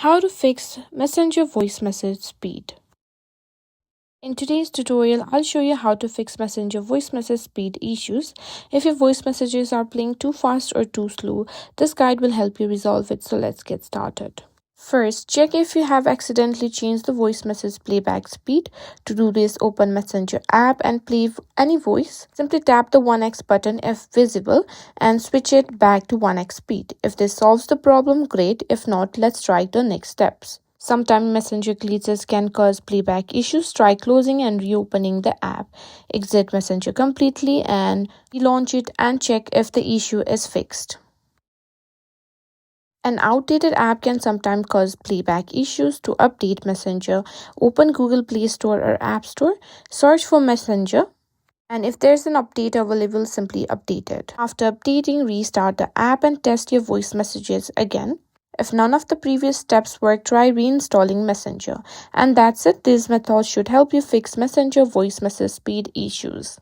How to fix Messenger voice message speed. In today's tutorial, I'll show you how to fix Messenger voice message speed issues. If your voice messages are playing too fast or too slow, this guide will help you resolve it. So let's get started. First, check if you have accidentally changed the voice message playback speed. To do this, open Messenger app and play any voice. Simply tap the 1x button if visible and switch it back to 1x speed. If this solves the problem, great. If not, let's try the next steps. Sometimes Messenger glitches can cause playback issues. Try closing and reopening the app. Exit Messenger completely and relaunch it and check if the issue is fixed. An outdated app can sometimes cause playback issues. To update Messenger, open Google Play Store or App Store, search for Messenger, and if there's an update available, simply update it. After updating, restart the app and test your voice messages again. If none of the previous steps work, try reinstalling Messenger. And that's it. These methods should help you fix Messenger voice message speed issues.